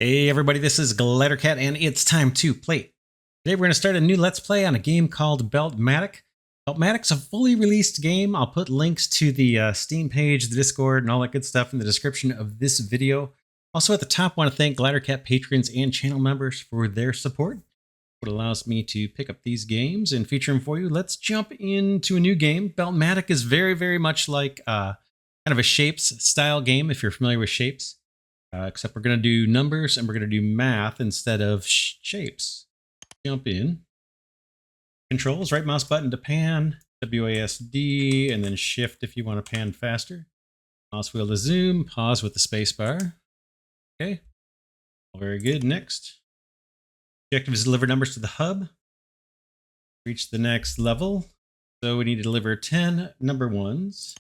Hey everybody, this is Glidercat and it's time to play. Today we're going to start a new Let's Play on a game called Beltmatic. Beltmatic's a fully released game. I'll put links to the Steam page, the Discord, and all that good stuff in the description of this video. Also at the top, I want to thank Glidercat patrons and channel members for their support. It allows me to pick up these games and feature them for you. Let's jump into a new game. Beltmatic is very much like kind of a Shapes style game, if you're familiar with Shapes. Except we're going to do numbers and we're going to do math instead of shapes. Jump in. Controls, right mouse button to pan, WASD, and then shift if you want to pan faster. Mouse wheel to zoom, pause with the space bar. Okay, very good. Next. Objective is to deliver numbers to the hub. Reach the next level. So we need to deliver 10 number ones.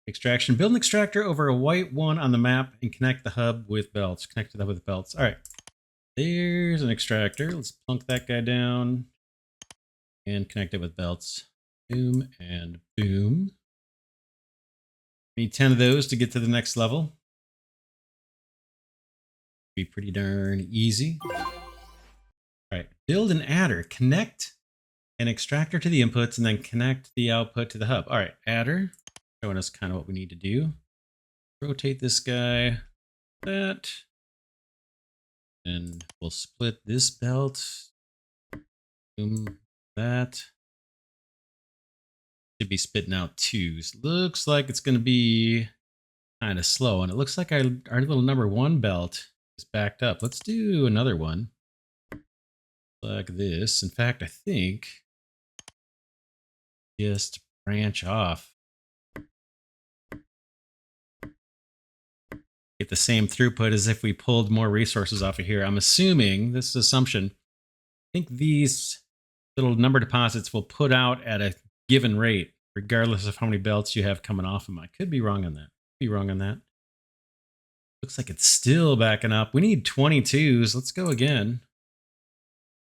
Extraction. Build an extractor over a white one on the map and connect the hub with belts. Connect to the hub with belts. All right. There's an extractor. Let's plunk that guy down and connect it with belts. Boom and boom. Need 10 of those to get to the next level. Be pretty darn easy. All right. Build an adder. Connect an extractor to the inputs and then connect the output to the hub. All right. Adder. Showing us kind of what we need to do. Rotate this guy, that, and we'll split this belt. Boom, that. Should be spitting out twos. Looks like it's going to be kind of slow, and it looks like our little number one belt is backed up. Let's do another one like this. In fact, I think just branch off. Get the same throughput as if we pulled more resources off of here. I'm assuming, this is assumption, I think these little number deposits will put out at a given rate, regardless of how many belts you have coming off them. I could be wrong on that. Looks like it's still backing up. We need 22s. Let's go again.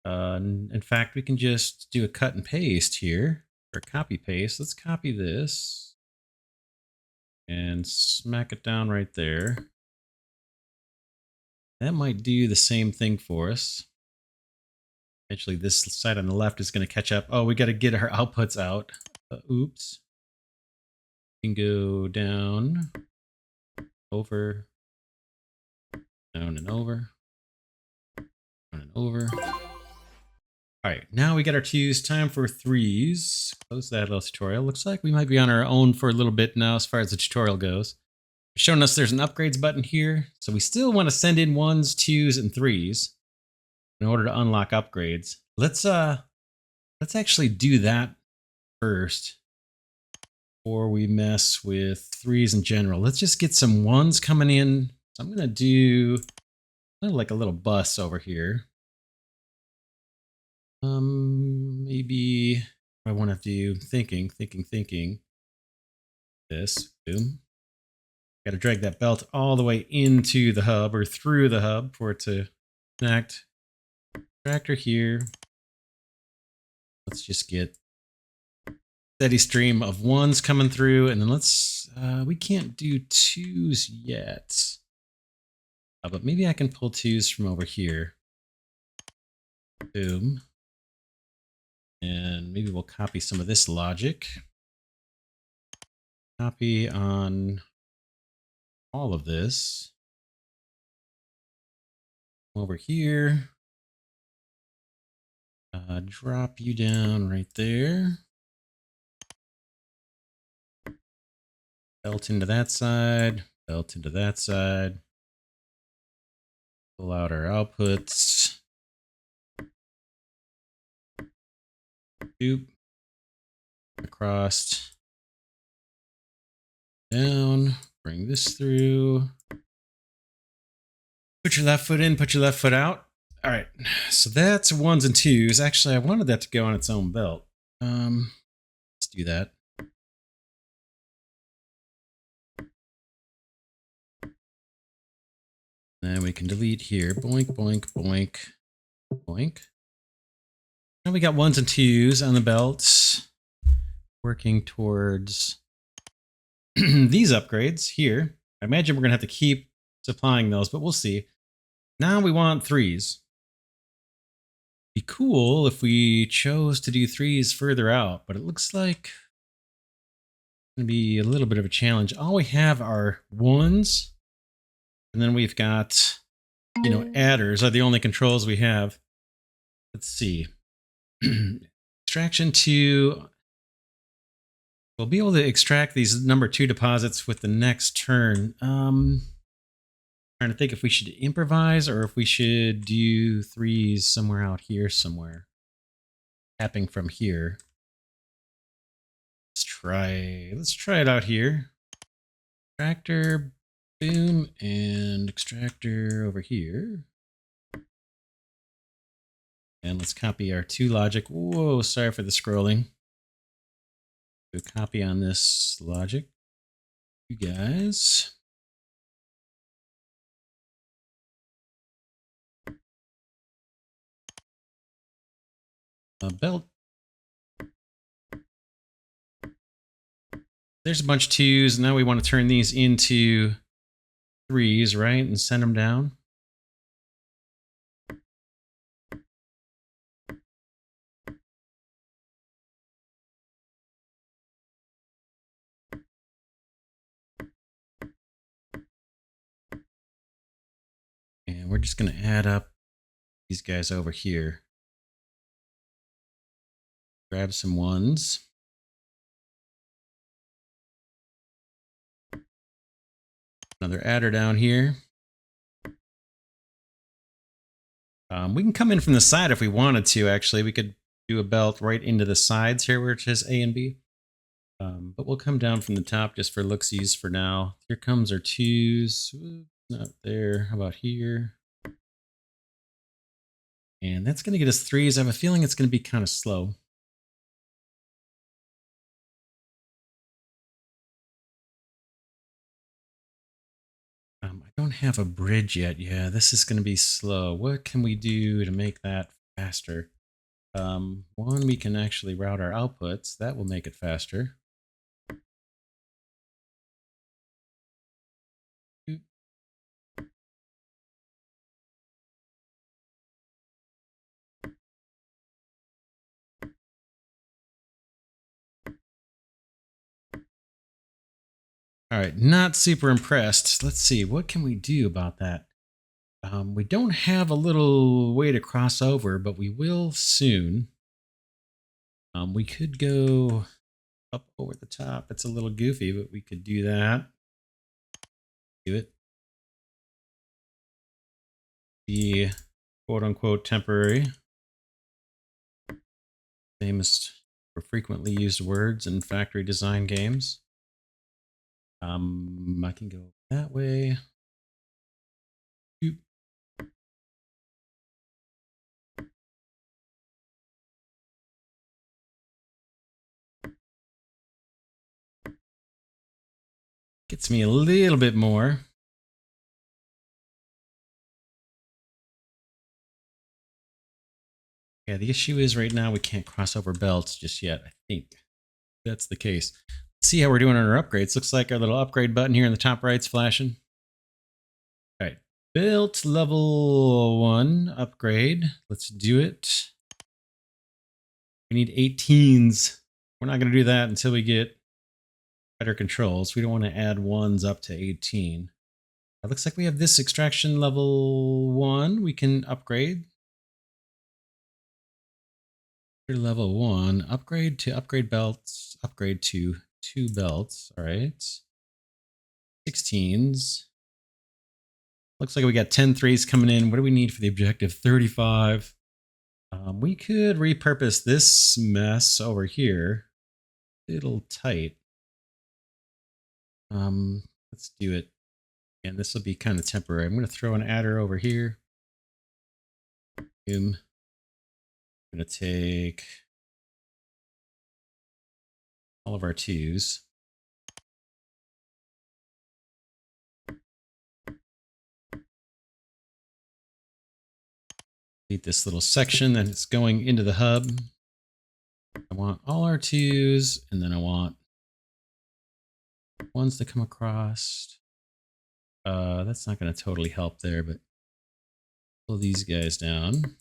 In fact, we can just do a cut and paste here, or copy paste. Let's copy this and smack it down right there. That might do the same thing for us. Eventually, this side on the left is going to catch up. Oh, we got to get our outputs out. Oops. We can go down, over, down and over, down and over. All right, now we got our twos. Time for threes. Close that little tutorial. Looks like we might be on our own for a little bit now as far as the tutorial goes. Showing us there's an upgrades button here. So we still want to send in ones, twos, and threes in order to unlock upgrades. Let's actually do that first before we mess with threes in general. Let's just get some ones coming in. So I'm gonna do like a little bus over here. Maybe I want to do thinking. This, boom. Got to drag that belt all the way into the hub or through the hub for it to connect. Tractor here. Let's just get steady stream of ones coming through, and then let's. We can't do twos yet, but maybe I can pull twos from over here. Boom. And maybe we'll copy some of this logic. Copy on all of this. Over here. Drop you down right there. Belt into that side. Belt into that side. Pull out our outputs. Doop. Across. Down. Bring this through. Put your left foot in, put your left foot out. All right, so that's ones and twos. Actually, I wanted that to go on its own belt. Let's do that. Then we can delete here. Boink, boink, boink, boink. Now we got ones and twos on the belts. Working towards these upgrades here. I imagine we're going to have to keep supplying those, but we'll see. Now we want threes. Be cool if we chose to do threes further out, but it looks like it's going to be a little bit of a challenge. All we have are ones, and then we've got, adders are the only controls we have. Let's see. Extraction 2. We'll be able to extract these number 2 deposits with the next turn. Trying to think if we should improvise or if we should do threes somewhere out here somewhere. Tapping from here. Let's try it out here. Extractor, boom, and extractor over here. And let's copy our 2 logic. Whoa, sorry for the scrolling. Do a copy on this logic. You guys. Belt. There's a bunch of 2s. Now we want to turn these into 3s, right? And send them down. And we're just going to add up these guys over here. Grab some 1s. Another adder down here. We can come in from the side if we wanted to, actually. We could do a belt right into the sides here where it says A and B. But we'll come down from the top just for looksies for now. Here comes our 2s. Oops, not there. How about here? And that's going to get us 3s. I have a feeling it's going to be kind of slow. I don't have a bridge yet. Yeah, this is going to be slow. What can we do to make that faster? One, we can actually route our outputs. That will make it faster. All right, not super impressed. Let's see, what can we do about that? We don't have a little way to cross over, but we will soon. We could go up over the top. It's a little goofy, but we could do that. Do it. Be quote unquote temporary. Famous for frequently used words in factory design games. I can go that way. Boop. Gets me a little bit more. Yeah, the issue is right now we can't cross over belts just yet, I think. That's the case. Let's see how we're doing on our upgrades. Looks like our little upgrade button here in the top right's flashing. All right, built level 1 upgrade. Let's do it. We need 18s. We're not going to do that until we get better controls. We don't want to add 1s up to 18. It looks like we have this extraction level 1. We can upgrade. Level 1, upgrade to upgrade belts, upgrade to 2 belts. All right. 16s. Looks like we got 10 threes coming in. What do we need for the objective? 35. We could repurpose this mess over here. A little tight. Let's do it. And this will be kind of temporary. I'm going to throw an adder over here. Boom. I'm going to take all of our 2s. Delete this little section that is going into the hub. I want all our 2s, and then I want 1s to come across. That's not going to totally help there, but pull these guys down.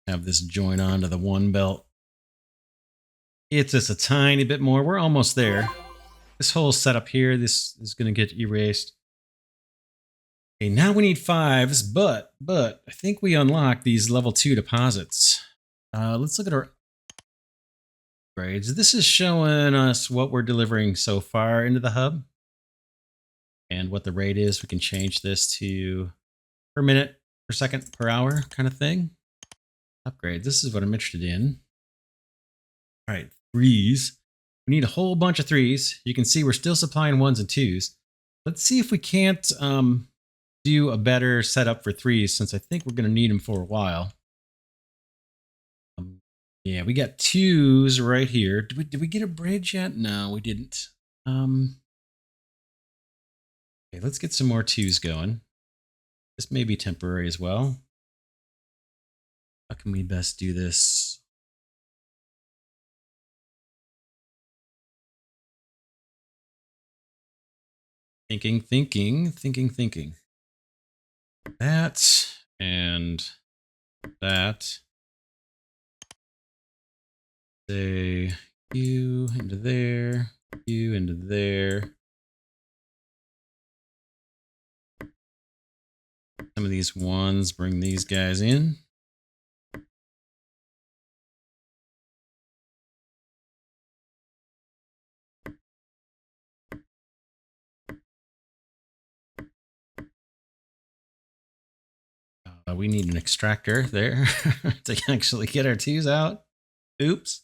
Have this join onto the one belt. It's just a tiny bit more. We're almost there. This whole setup here, this is going to get erased. Okay, now we need 5s, but I think we unlock these level 2 deposits. Let's look at our grades. This is showing us what we're delivering so far into the hub and what the rate is. We can change this to per minute, per second, per hour kind of thing. Upgrade. This is what I'm interested in. All right, 3s. We need a whole bunch of 3s. You can see we're still supplying 1s and 2s. Let's see if we can't do a better setup for 3s, since I think we're going to need them for a while. Yeah, we got 2s right here. Did we get a bridge yet? No, we didn't. Okay, let's get some more 2s going. This may be temporary as well. How can we best do this? Thinking. That and that. Say you into there, you into there. Some of these 1s, bring these guys in. We need an extractor there to actually get our 2s out. Oops.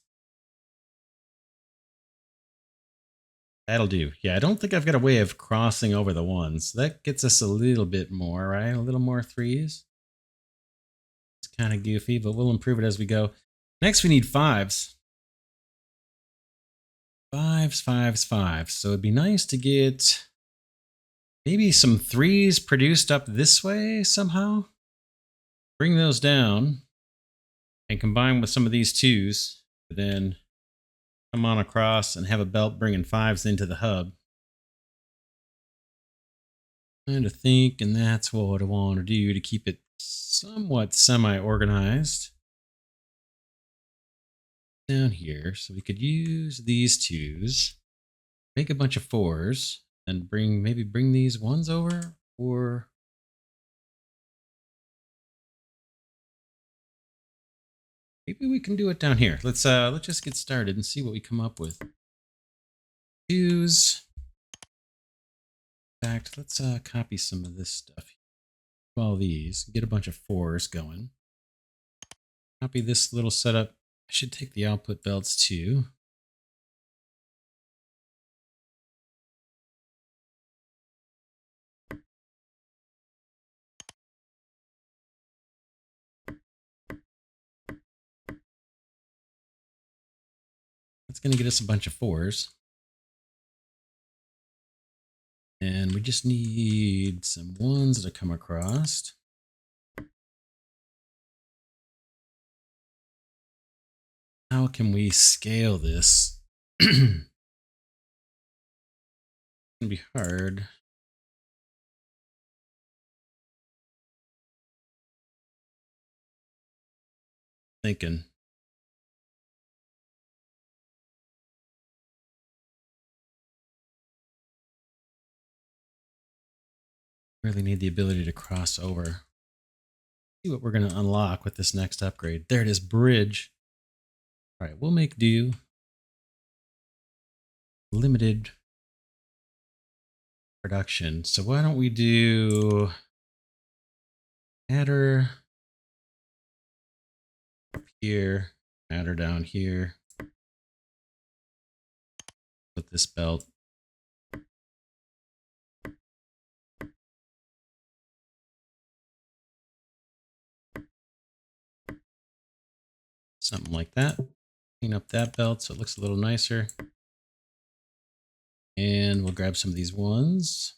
That'll do. Yeah, I don't think I've got a way of crossing over the 1s. That gets us a little bit more, right? A little more 3s. It's kind of goofy, but we'll improve it as we go. Next, we need 5s. 5s. So it'd be nice to get maybe some 3s produced up this way somehow. Bring those down and combine with some of these 2s. Then come on across and have a belt bringing 5s into the hub. Trying to think, and that's what I want to do to keep it somewhat semi-organized down here. So we could use these 2s, make a bunch of 4s, and maybe bring these 1s over, or maybe we can do it down here. Let's just get started and see what we come up with. 2s. In fact, let's copy some of this stuff. All these, get a bunch of 4s going. Copy this little setup. I should take the output belts too. That's going to get us a bunch of 4s. And we just need some 1s to come across. How can we scale this? It's going to be hard. Thinking. Really need the ability to cross over. See what we're going to unlock with this next upgrade. There it is, bridge. All right, we'll make do. Limited production. So why don't we do adder up here, adder down here. Put this belt. Something like that. Clean up that belt so it looks a little nicer. And we'll grab some of these 1s.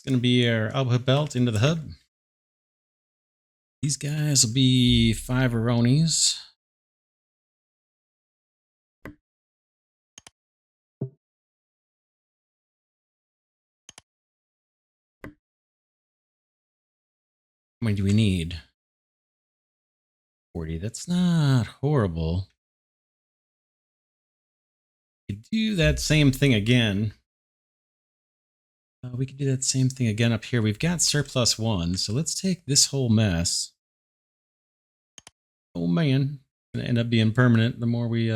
going to be our output belt into the hub. These guys will be 5 Aronis. How many do we need? 40. That's not horrible. We could do that same thing again. We could do that same thing again up here. We've got surplus 1, so let's take this whole mess. Oh man, it's going to end up being permanent the more we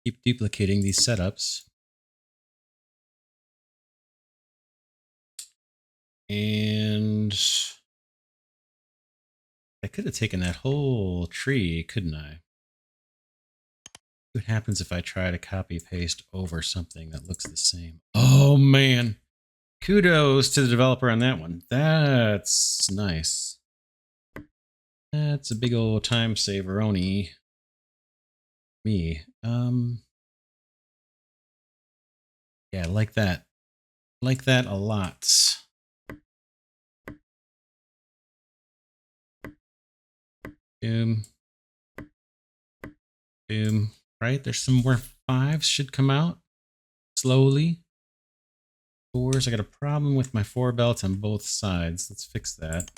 keep duplicating these setups. And I could have taken that whole tree, couldn't I? What happens if I try to copy paste over something that looks the same? Oh man, kudos to the developer on that one. That's nice. That's a big old time saver, only me. Yeah, like that. Like that a lot. Boom. Boom. Right? There's some more 5s should come out slowly. 4s. I got a problem with my 4 belts on both sides. Let's fix that.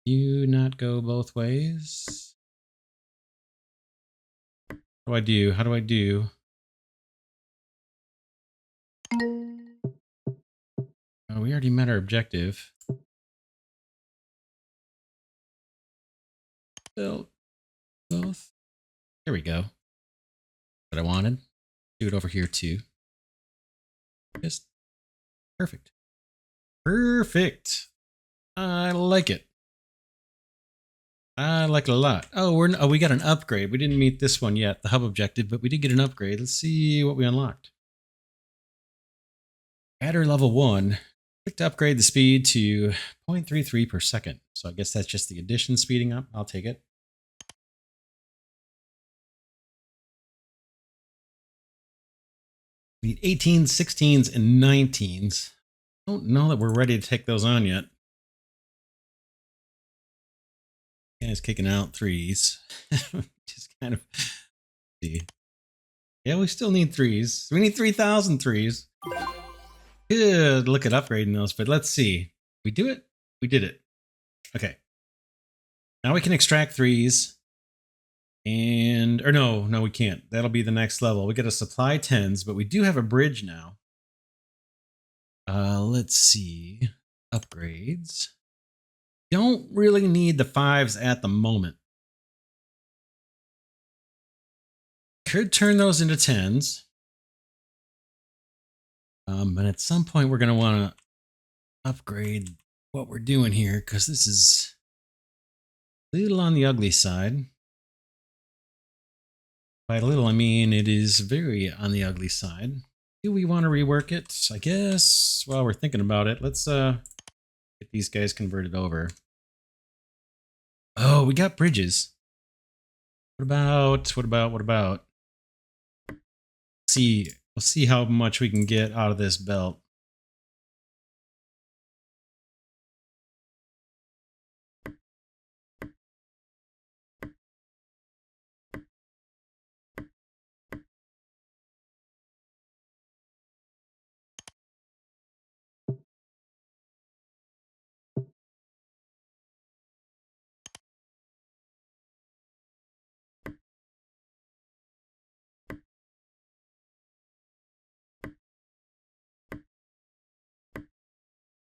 You not go both ways. How do I do? How do I do? Oh, we already met our objective. Belt. Both. There we go. What I wanted. Do it over here too. Just perfect. Perfect. I like it. I like it a lot. Oh, we got an upgrade. We didn't meet this one yet, the hub objective, but we did get an upgrade. Let's see what we unlocked. Adder level 1. Click to upgrade the speed to 0.33 per second. So I guess that's just the addition speeding up. I'll take it. We need 18s, 16s, and 19s. I don't know that we're ready to take those on yet. Guy's kicking out 3s. Just kind of see. Yeah, we still need 3s. We need 3,000 3s. Good look at upgrading those, but let's see. We do it? We did it. Okay. Now we can extract 3s. And, or no, we can't. That'll be the next level. We got to supply 10s, but we do have a bridge now. Let's see. Upgrades. Don't really need the 5s at the moment. Could turn those into 10s. But at some point we're going to want to upgrade what we're doing here because this is a little on the ugly side. By a little, I mean it is very on the ugly side. Do we want to rework it? I guess while we're thinking about it, let's get these guys converted over. Oh, we got bridges. What about? See, we'll see how much we can get out of this belt.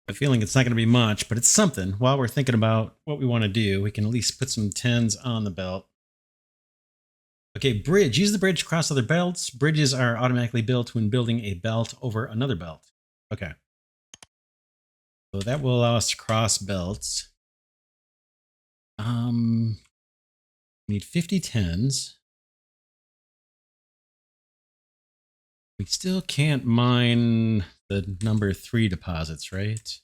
I have a feeling it's not going to be much, but it's something. While we're thinking about what we want to do, we can at least put some 10s on the belt. Okay, bridge. Use the bridge to cross other belts. Bridges are automatically built when building a belt over another belt. Okay. So that will allow us to cross belts. We need 50 10s. We still can't mine the number 3 deposits, right?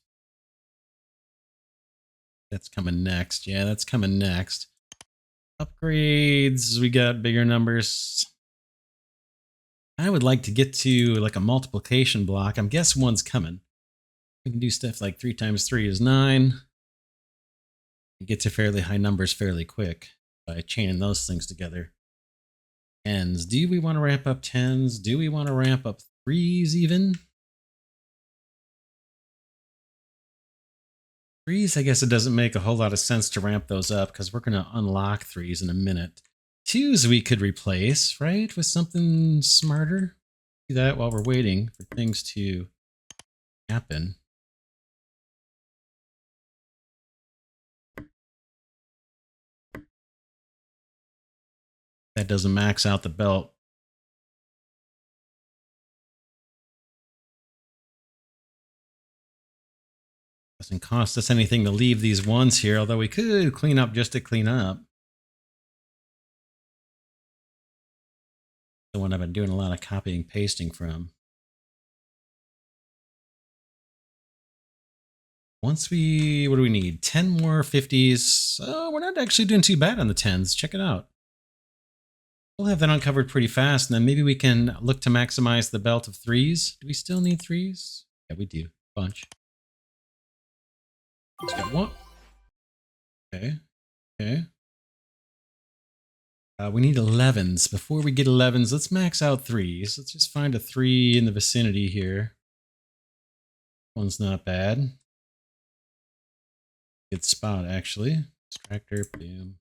That's coming next. Yeah, that's coming next. Upgrades, we got bigger numbers. I would like to get to like a multiplication block. I'm guessing one's coming. We can do stuff like 3 times 3 is 9. You get to fairly high numbers fairly quick by chaining those things together. Tens. Do we want to ramp up tens? Do we want to ramp up threes even? Threes, I guess it doesn't make a whole lot of sense to ramp those up because we're going to unlock threes in a minute. Twos we could replace, right? With something smarter. Do that while we're waiting for things to happen. That doesn't max out the belt. Doesn't cost us anything to leave these ones here, although we could clean up just to clean up. The one I've been doing a lot of copying pasting from. Once we, what do we need? 10 more 50s. Oh, we're not actually doing too bad on the 10s. Check it out. We'll have that uncovered pretty fast, and then maybe we can look to maximize the belt of threes. Do we still need threes? Yeah, we do. Bunch. Let's get one. Okay. Okay. We need 11s. Before we get 11s, let's max out threes. Let's just find a 3 in the vicinity here. One's not bad. Good spot, actually. Extractor, boom.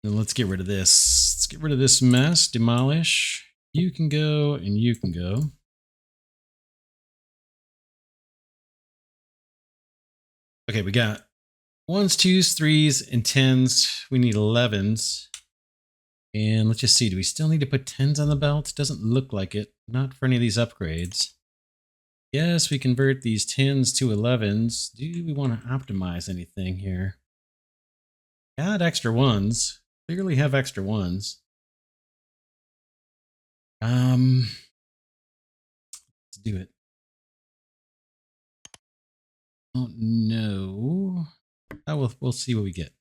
And let's get rid of this. Let's get rid of this mess. Demolish. You can go, and you can go. Okay, we got 1s, 2s, 3s, and 10s. We need 11s. And let's just see. Do we still need to put 10s on the belt? Doesn't look like it. Not for any of these upgrades. Yes, we convert these 10s to 11s. Do we want to optimize anything here? Got extra 1s. Clearly have extra 1s. Let's do it. Oh no. We'll see what we get.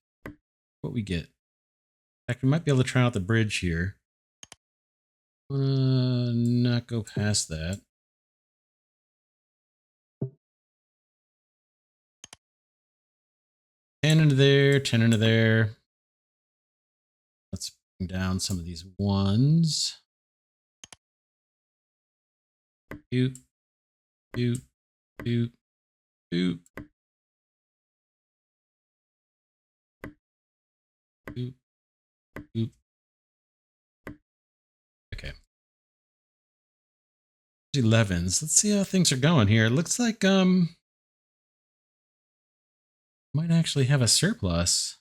What we get. In fact, we might be able to try out the bridge here. Not go past that. Ten into there, 10 into there. Let's bring down some of these 1s. Doop, doop, doop, doop. Doop, doop. Okay. 11s. Let's see how things are going here. It looks like might actually have a surplus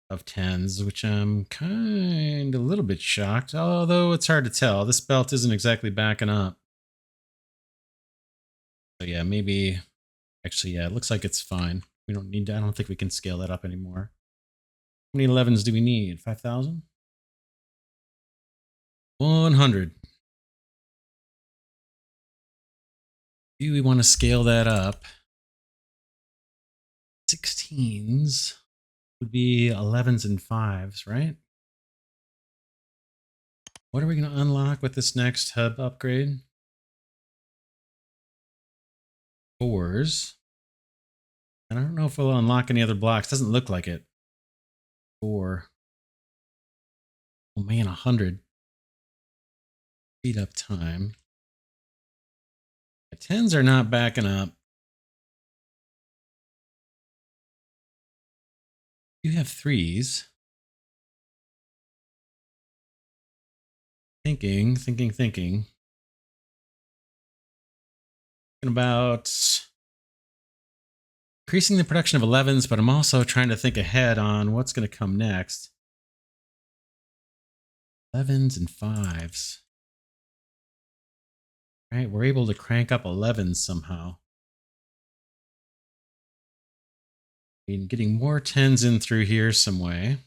of 10s, which I'm kind of a little bit shocked, although it's hard to tell. This belt isn't exactly backing up. So yeah, maybe actually, yeah, it looks like it's fine. We don't need to, I don't think we can scale that up anymore. How many 11s do we need? 5,000? 100. Do we want to scale that up? 16s would be 11s and 5s, right? What are we going to unlock with this next hub upgrade? 4s. And I don't know if we'll unlock any other blocks. Doesn't look like it. 4. Oh man, 100. Speed up time. The 10s are not backing up. You have 3s. Thinking. Thinking about increasing the production of 11s, but I'm also trying to think ahead on what's going to come next. 11s and 5s. All right, we're able to crank up 11s somehow. Getting more 10s in through here some way.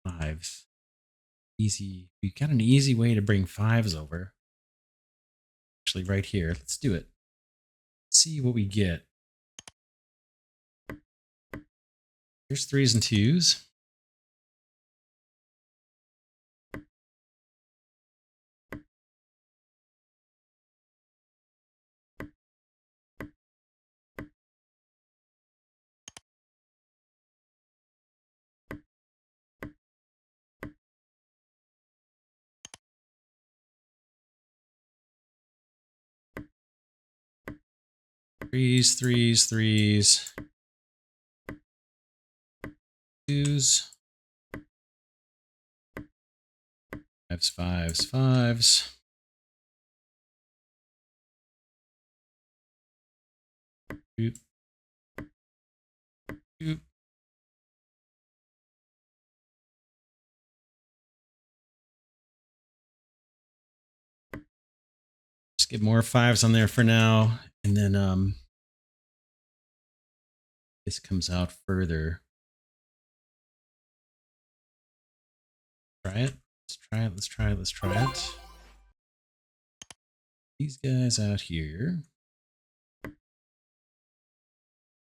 Fives. Easy. We got an easy way to bring 5s over. Actually, right here. Let's do it. see what we get. Here's 3s and 2s. Threes, threes, threes. 2s. 5s, 5s, 5s. Oop. Oop. Just get more 5s on there for now. And then this comes out further. Try it. Let's try it. Let's try it. Let's try it. These guys out here.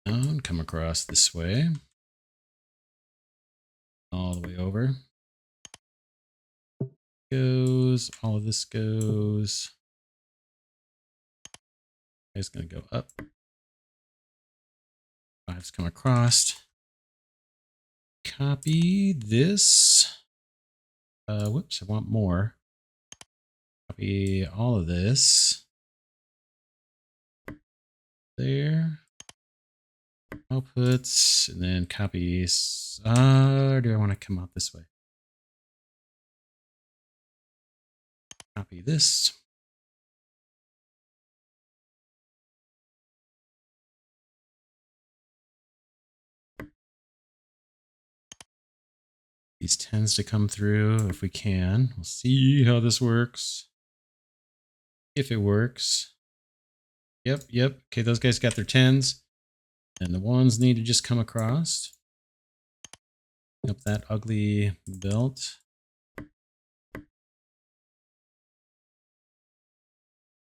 Down, come across this way. All the way over. Goes. All of this goes. It's going to go up. 5s come across. Copy this. Whoops, I want more. Copy all of this. There. Outputs, and then copies. Do I want to come out this way? Copy this. These 10s to come through if we can. We'll see how this works. If it works. Yep. Okay, those guys got their 10s. And the 1s need to just come across. Up that ugly belt.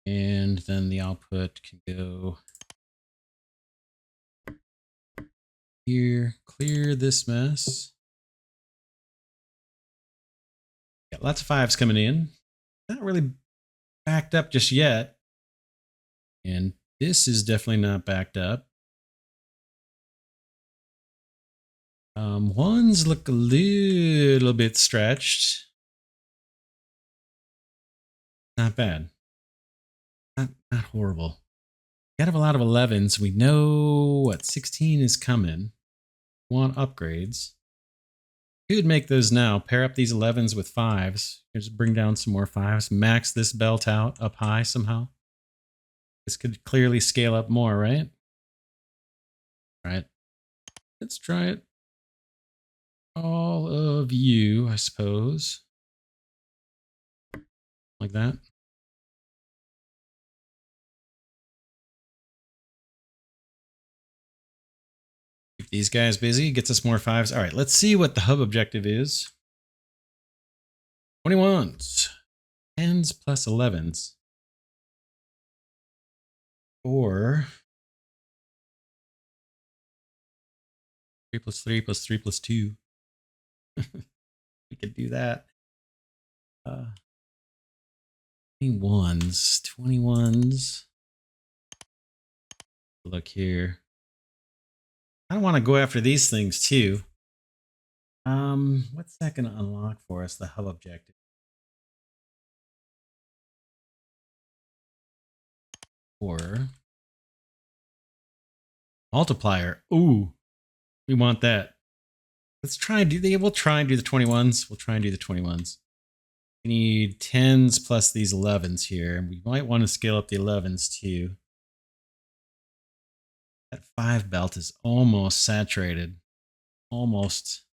And then the output can go here. Clear this mess. Got lots of 5s coming in. Not really backed up just yet. And this is definitely not backed up. 1s look a little bit stretched. Not bad. Not horrible. We have a lot of 11s. We know what 16 is coming. Want upgrades. Could make those now. Pair up these 11s with 5s. Just bring down some more 5s. Max this belt out up high somehow. This could clearly scale up more, right? All right. Let's try it. All of you, I suppose. Like that. Keep these guys busy. Gets us more 5s. All right, let's see what the hub objective is. 21s. 10s plus 11s. Or 3 plus 3 plus 3 plus 2. We could do that. 21s. Look here. I want to go after these things too. What's that going to unlock for us? The hub objective. Or multiplier. Ooh, we want that. Let's try and do we'll try and do the 21s. We'll try and do the 21s. We need 10s plus these 11s here. We might want to scale up the 11s too. That 5 belt is almost saturated. Almost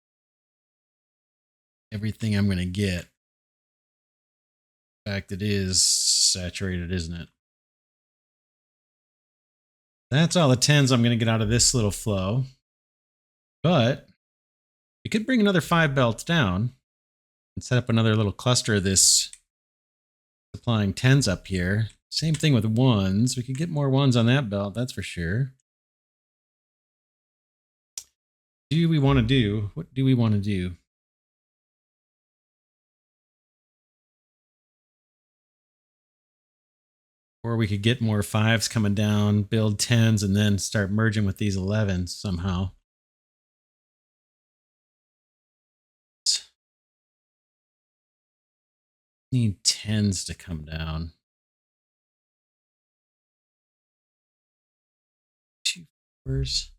everything I'm going to get. In fact, it is saturated, isn't it? That's all the 10s I'm going to get out of this little flow. But we could bring another 5 belts down and set up another little cluster of this supplying 10s up here. Same thing with ones. We could get more ones on that belt, that's for sure. Do we want to do? What do we want to do? Or we could get more fives coming down, build tens, and then start merging with these 11s somehow. Need tens to come down. 2 fours.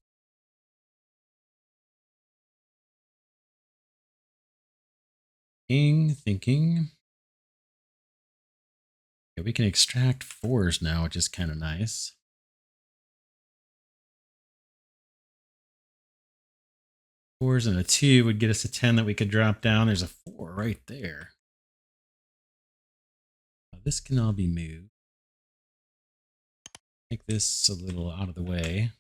Thinking. Yeah, we can extract fours now, which is kind of nice. Fours and a 2 would get us a 10 that we could drop down. There's a 4 right there. This can all be moved. Make this a little out of the way.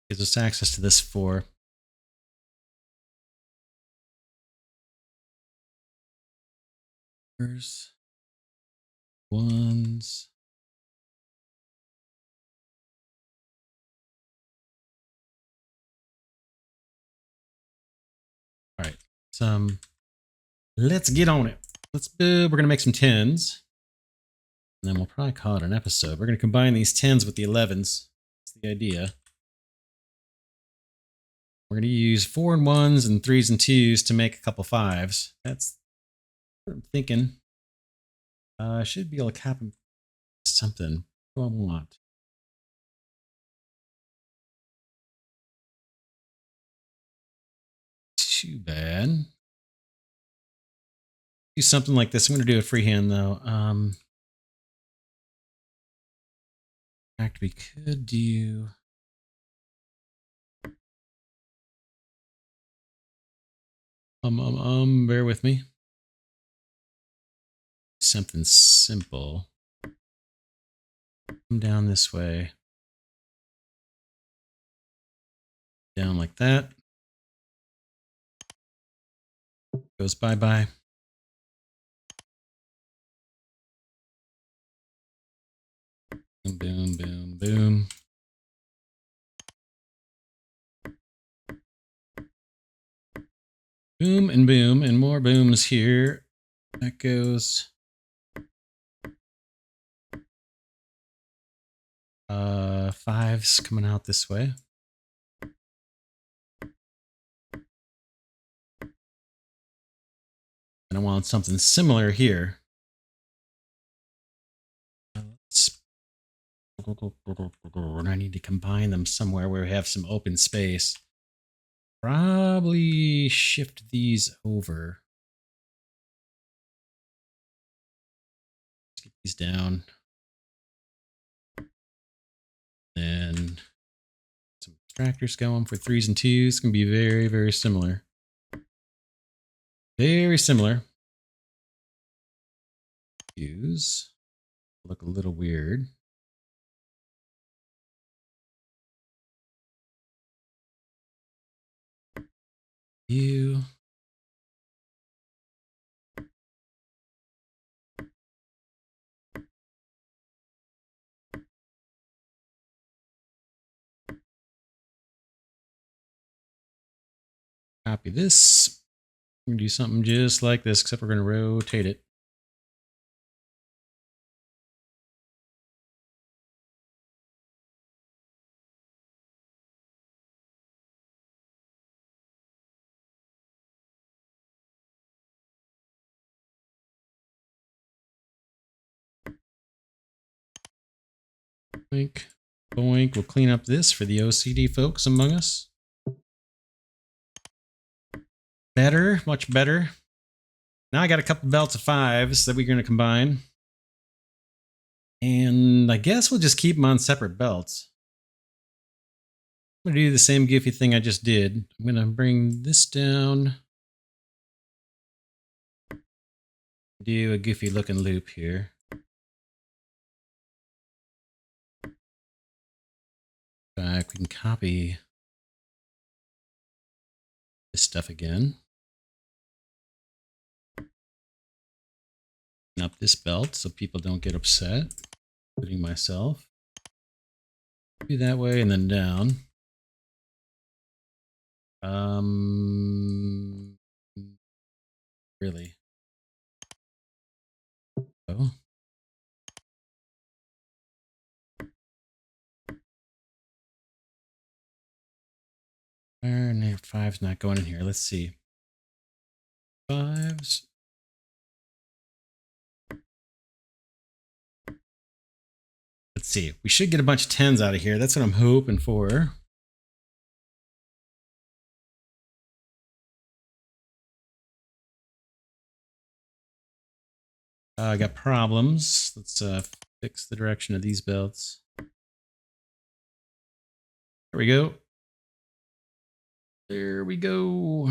Gives us access to this 4. Ones. All right. Let's get on it. We're gonna make some 10s. And then we'll probably call it an episode. We're gonna combine these 10s with the 11s. That's the idea. We're gonna use 4 and 1s and 3s and 2s to make a couple 5s. That's what I'm thinking. I should be able to cap something. What do I want? Too bad. Do something like this. I'm going to do a freehand though. In fact, we could do. Bear with me. Something simple. Come down this way. Down like that. Goes bye-bye. Boom, boom, boom, boom. Boom and boom and more booms here. That goes. Fives coming out this way. And I want something similar here. And I need to combine them somewhere where we have some open space. Probably shift these over. Let's get these down. Then some tractors going for 3s and 2s. It's going to be very, very similar. Very similar. Use. Look a little weird. You. Copy this. We're going to do something just like this, except we're going to rotate it. Boink, boink. We'll clean up this for the OCD folks among us. Better, much better. Now I got a couple belts of 5s that we're going to combine. And I guess we'll just keep them on separate belts. I'm going to do the same goofy thing I just did. I'm going to bring this down. Do a goofy looking loop here. back, we can copy this stuff again. Up this belt so people don't get upset, including myself. Do that way and then down. Really? Oh. No, 5's not going in here. Let's see. 5's. Let's see. We should get a bunch of 10s out of here. That's what I'm hoping for. I got problems. Let's fix the direction of these belts. There we go. There we go.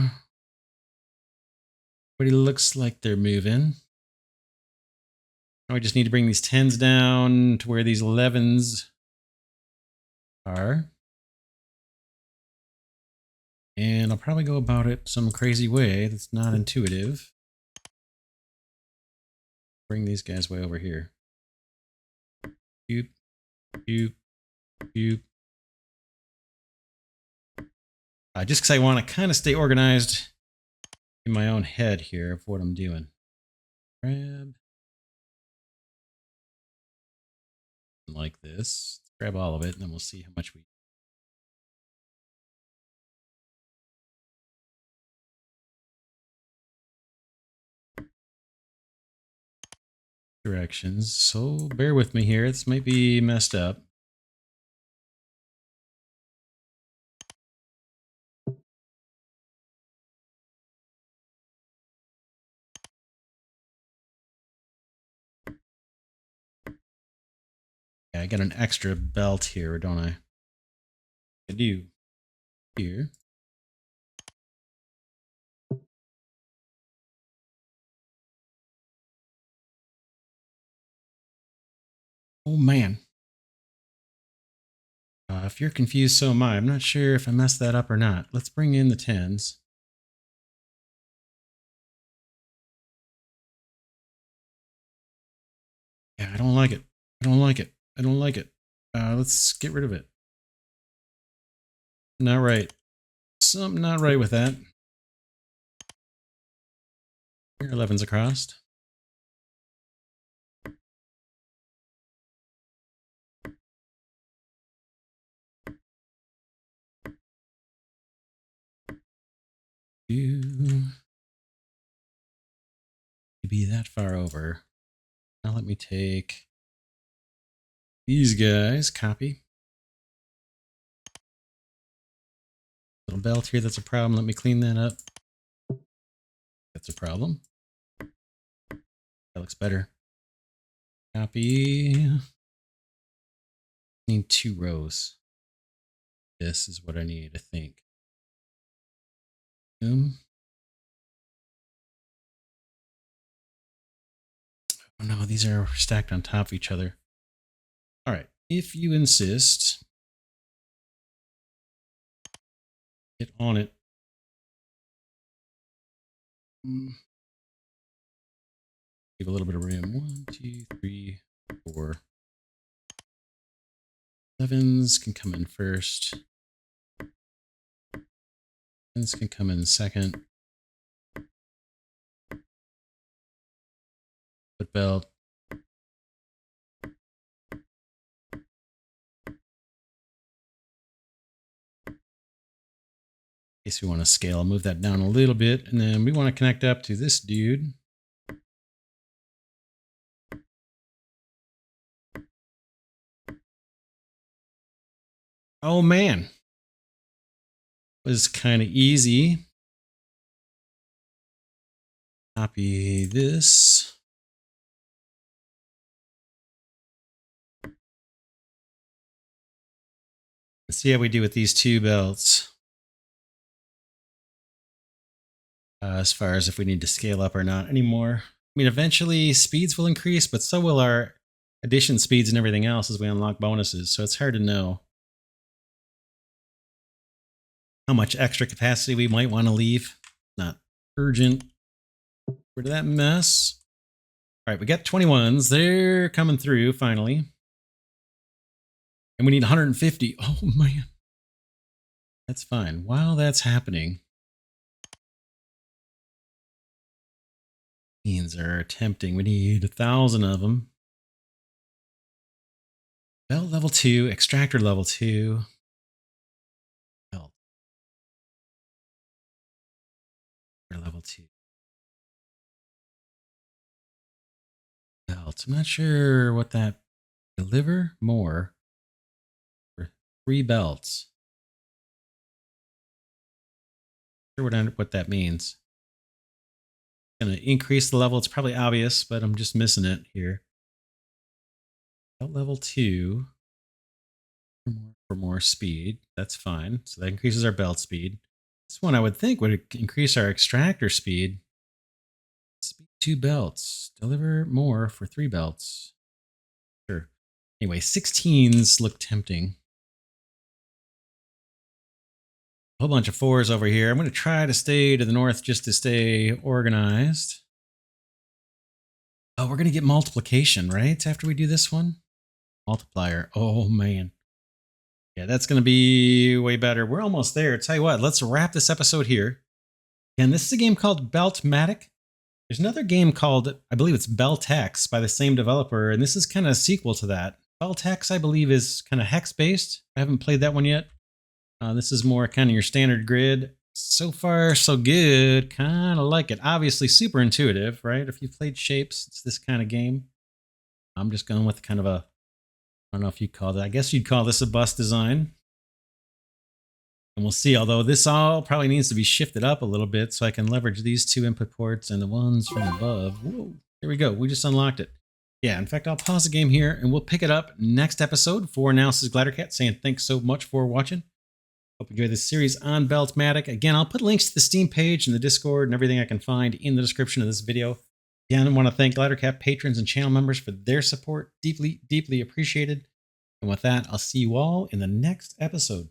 Everybody looks like they're moving. Now we just need to bring these 10s down to where these 11s are. And I'll probably go about it some crazy way that's not intuitive. Bring these guys way over here. Boop, boop, boop. Just because I want to kind of stay organized in my own head here of what I'm doing. Grab. Like this. Let's grab all of it, and then we'll see how much we... Directions. So bear with me here. This might be messed up. Yeah, I got an extra belt here, don't I? I do. Here. Oh man. If you're confused, so am I. I'm not sure if I messed that up or not. Let's bring in the 10s. Yeah, I don't like it. I don't like it. I don't like it. Let's get rid of it. Not right. Something not right with that. Here, 11's across. Be that far over. Now let me take these guys, copy. Little belt here, that's a problem. Let me clean that up. That's a problem. That looks better. Copy. Need 2 rows. This is what I need, I think. Boom. Oh no, these are stacked on top of each other. All right, if you insist, get on it. Give a little bit of room. 1, 2, 3, 4. 11s can come in first. 10s can come in second. Foot belt. In case we want to scale, I'll move that down a little bit, and then we want to connect up to this dude. Oh man, was kind of easy. Copy this. Let's see how we do with these 2 belts. As far as if we need to scale up or not anymore. I mean, eventually speeds will increase, but so will our addition speeds and everything else as we unlock bonuses, so it's hard to know. how much extra capacity we might want to leave. Not urgent. Get rid of that mess. All right, we got 21s. They're coming through finally. And we need 150. Oh, man. That's fine. While that's happening, beans are tempting. We need 1,000 of them. Belt level 2, extractor level 2. Belt. Level 2. Belt. I'm not sure what that... Deliver more for 3 belts. Not sure what that means. Going to increase the level. It's probably obvious, but I'm just missing it here. Belt level 2 for more speed. That's fine. So that increases our belt speed. This one I would think would increase our extractor speed. Speed 2 belts. Deliver more for 3 belts. Sure. Anyway, 16s look tempting. A whole bunch of 4s over here. I'm going to try to stay to the north just to stay organized. Oh, we're going to get multiplication, right? After we do this one? Multiplier. Oh, man. Yeah, that's going to be way better. We're almost there. Tell you what, let's wrap this episode here. And this is a game called Beltmatic. There's another game called, I believe it's Beltex by the same developer, and this is kind of a sequel to that. Beltex, I believe, is kind of hex-based. I haven't played that one yet. This is more kind of your standard grid. So far, so good. Kind of like it. Obviously, super intuitive, right? If you've played Shapes, it's this kind of game. I'm just going with kind of a, I don't know if you'd call it, I guess you'd call this a bus design. And we'll see, although this all probably needs to be shifted up a little bit so I can leverage these 2 input ports and the ones from above. Whoa, there we go. We just unlocked it. Yeah, in fact, I'll pause the game here and we'll pick it up next episode. For now, this is Glidercat saying thanks so much for watching. Hope you enjoy this series on Beltmatic. Again, I'll put links to the Steam page and the Discord and everything I can find in the description of this video. Again, I want to thank Glidercat patrons and channel members for their support. Deeply, deeply appreciated. And with that, I'll see you all in the next episode.